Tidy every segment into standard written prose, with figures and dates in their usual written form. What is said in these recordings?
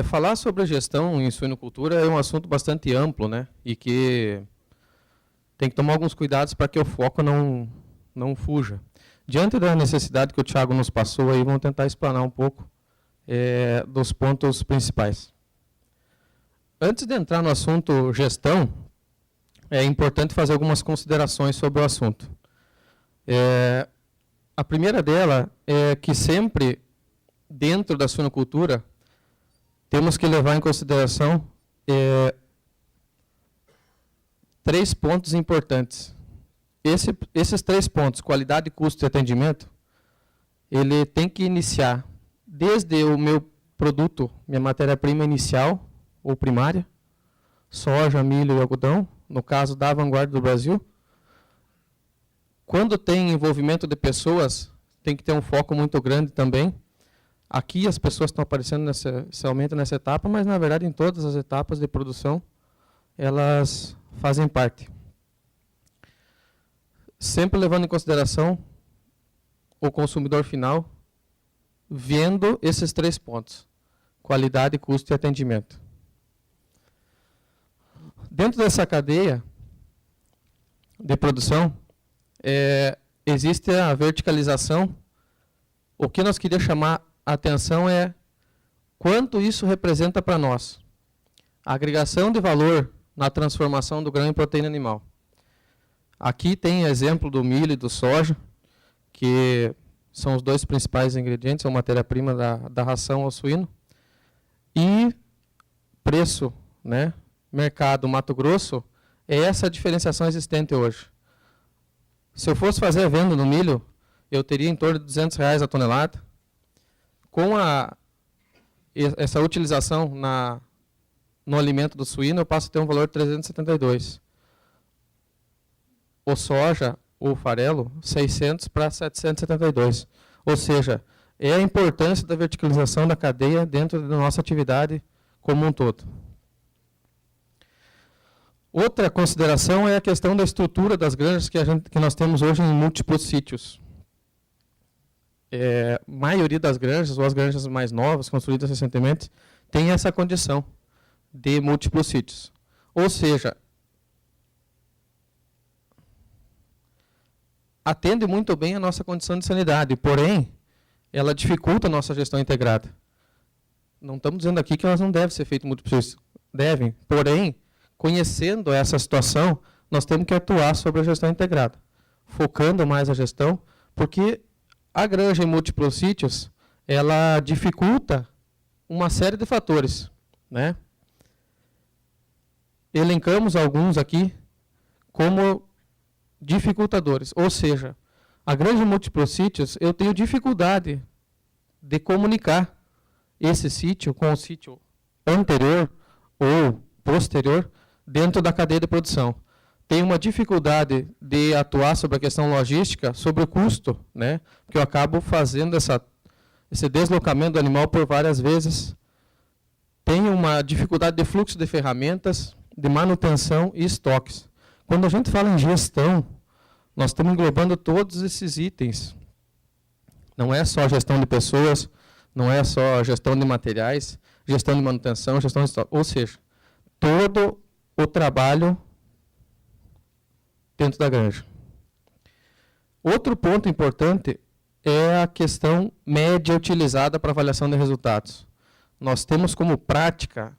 Falar sobre a gestão em suinocultura é um assunto bastante amplo, né? E que tem que tomar alguns cuidados para que o foco não fuja. Diante da necessidade que o Thiago nos passou, aí, vamos tentar explanar um pouco dos pontos principais. Antes de entrar no assunto gestão, é importante fazer algumas considerações sobre o assunto. A primeira dela é que sempre, dentro da suinocultura, temos que levar em consideração 3 pontos importantes. Esses 3 pontos, qualidade, custo e atendimento, ele tem que iniciar desde o meu produto, minha matéria-prima inicial ou primária, soja, milho e algodão, no caso da vanguarda do Brasil. Quando tem envolvimento de pessoas, tem que ter um foco muito grande também. Aqui as pessoas estão aparecendo esse aumento nessa etapa, mas na verdade em todas as etapas de produção, elas fazem parte. Sempre levando em consideração o consumidor final, vendo esses 3 pontos: qualidade, custo e atendimento. Dentro dessa cadeia de produção, existe a verticalização. O que nós queríamos chamar a atenção é quanto isso representa para nós. A agregação de valor na transformação do grão em proteína animal. Aqui tem exemplo do milho e do soja, que são os 2 principais ingredientes, a matéria-prima da ração ao suíno. E preço, né? Mercado Mato Grosso, é essa a diferenciação existente hoje. Se eu fosse fazer a venda no milho, eu teria em torno de R$200 a tonelada. Com essa utilização no alimento do suíno, eu passo a ter um valor de 372. O soja, o farelo, 600 para 772. Ou seja, é a importância da verticalização da cadeia dentro da nossa atividade como um todo. Outra consideração é a questão da estrutura das granjas que nós temos hoje em múltiplos sítios. A maioria das granjas, ou as granjas mais novas, construídas recentemente, tem essa condição de múltiplos sítios. Ou seja, atende muito bem a nossa condição de sanidade, porém, ela dificulta a nossa gestão integrada. Não estamos dizendo aqui que elas não devem ser feitas múltiplos sítios. Devem, porém, conhecendo essa situação, nós temos que atuar sobre a gestão integrada, focando mais a gestão, porque a granja em múltiplos sítios, ela dificulta uma série de fatores, né? Elencamos alguns aqui como dificultadores, ou seja, a granja em múltiplos sítios, eu tenho dificuldade de comunicar esse sítio com o sítio anterior ou posterior dentro da cadeia de produção. Tem uma dificuldade de atuar sobre a questão logística, sobre o custo, né? Porque eu acabo fazendo esse deslocamento do animal por várias vezes. Tem uma dificuldade de fluxo de ferramentas, de manutenção e estoques. Quando a gente fala em gestão, nós estamos englobando todos esses itens. Não é só gestão de pessoas, não é só gestão de materiais, gestão de manutenção, gestão de estoque. Ou seja, todo o trabalho dentro da granja. Outro ponto importante é a questão média utilizada para avaliação de resultados. Nós temos como prática,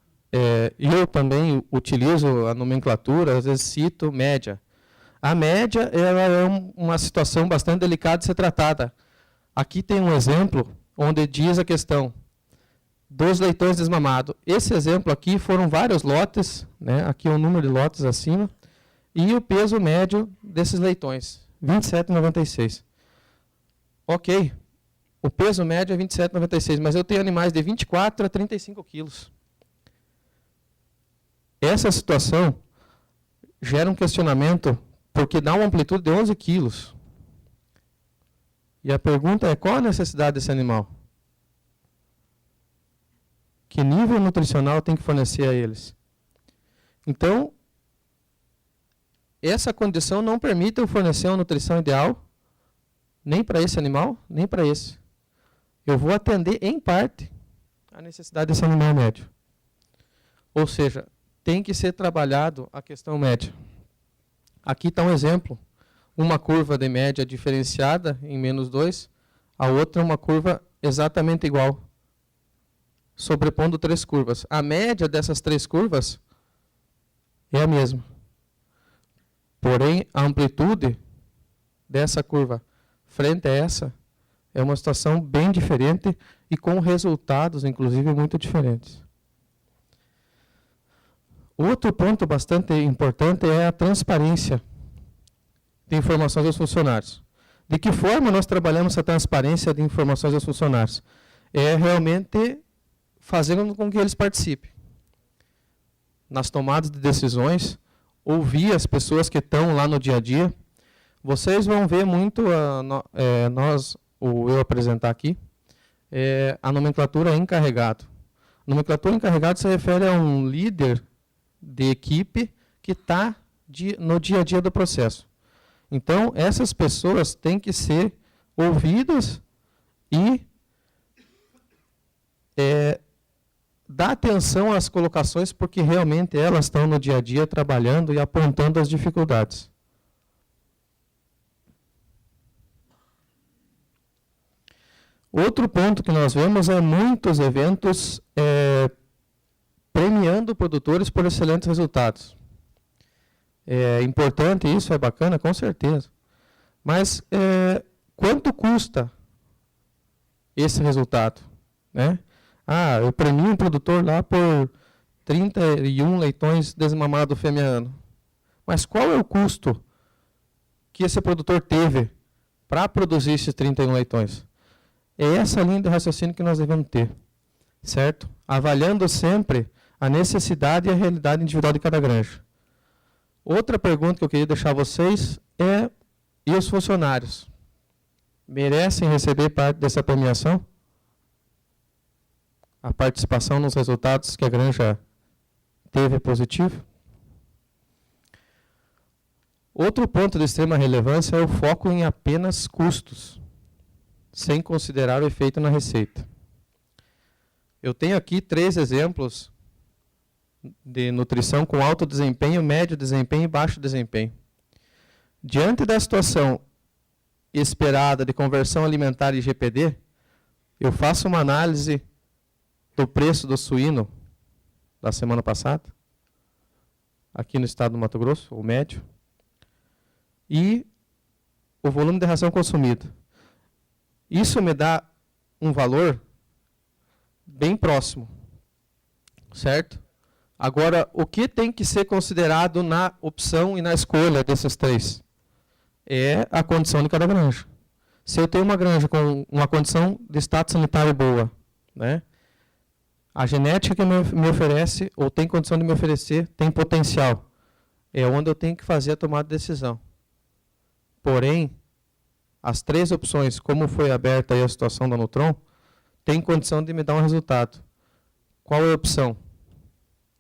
eu também utilizo a nomenclatura, às vezes cito média. A média ela é uma situação bastante delicada de ser tratada. Aqui tem um exemplo onde diz a questão dos leitões desmamados. Esse exemplo aqui foram vários lotes, né? Aqui é o número de lotes acima, e o peso médio desses leitões, 27,96. Ok, o peso médio é 27,96, mas eu tenho animais de 24 a 35 quilos. Essa situação gera um questionamento, porque dá uma amplitude de 11 quilos. E a pergunta é, qual a necessidade desse animal? Que nível nutricional tem que fornecer a eles? Então, essa condição não permite eu fornecer uma nutrição ideal, nem para esse animal, nem para esse. Eu vou atender, em parte, a necessidade desse animal médio. Ou seja, tem que ser trabalhado a questão média. Aqui está um exemplo, uma curva de média diferenciada em -2, a outra uma curva exatamente igual, sobrepondo 3 curvas. A média dessas 3 curvas é a mesma. Porém, a amplitude dessa curva frente a essa é uma situação bem diferente e com resultados, inclusive, muito diferentes. Outro ponto bastante importante é a transparência de informações aos funcionários. De que forma nós trabalhamos essa transparência de informações aos funcionários? É realmente fazendo com que eles participem nas tomadas de decisões, ouvir as pessoas que estão lá no dia a dia. Vocês vão ver muito, eu apresentar aqui, a nomenclatura encarregado. Nomenclatura encarregado se refere a um líder de equipe que está no dia a dia do processo. Então, essas pessoas têm que ser ouvidas e dar atenção às colocações, porque realmente elas estão no dia a dia trabalhando e apontando as dificuldades. Outro ponto que nós vemos é muitos eventos premiando produtores por excelentes resultados. É importante isso, é bacana, com certeza. Mas quanto custa esse resultado? Né? Eu premio um produtor lá por 31 leitões desmamados fêmea ano. Mas qual é o custo que esse produtor teve para produzir esses 31 leitões? É essa linha de raciocínio que nós devemos ter, certo? Avaliando sempre a necessidade e a realidade individual de cada granja. Outra pergunta que eu queria deixar a vocês é: e os funcionários? Merecem receber parte dessa premiação? A participação nos resultados que a granja teve positivo? Outro ponto de extrema relevância é o foco em apenas custos, sem considerar o efeito na receita. Eu tenho aqui 3 exemplos de nutrição com alto desempenho, médio desempenho e baixo desempenho. Diante da situação esperada de conversão alimentar e GPD, eu faço uma análise do preço do suíno da semana passada, aqui no estado do Mato Grosso, o médio, e o volume de ração consumida. Isso me dá um valor bem próximo, certo? Agora, o que tem que ser considerado na opção e na escolha desses 3? É a condição de cada granja. Se eu tenho uma granja com uma condição de status sanitário boa, né? A genética que me oferece, ou tem condição de me oferecer, tem potencial. É onde eu tenho que fazer a tomada de decisão. Porém, as 3 opções, como foi aberta aí a situação da Nutron, tem condição de me dar um resultado. Qual é a opção?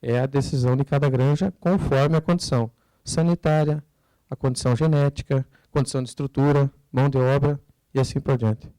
É a decisão de cada granja conforme a condição sanitária, a condição genética, condição de estrutura, mão de obra e assim por diante.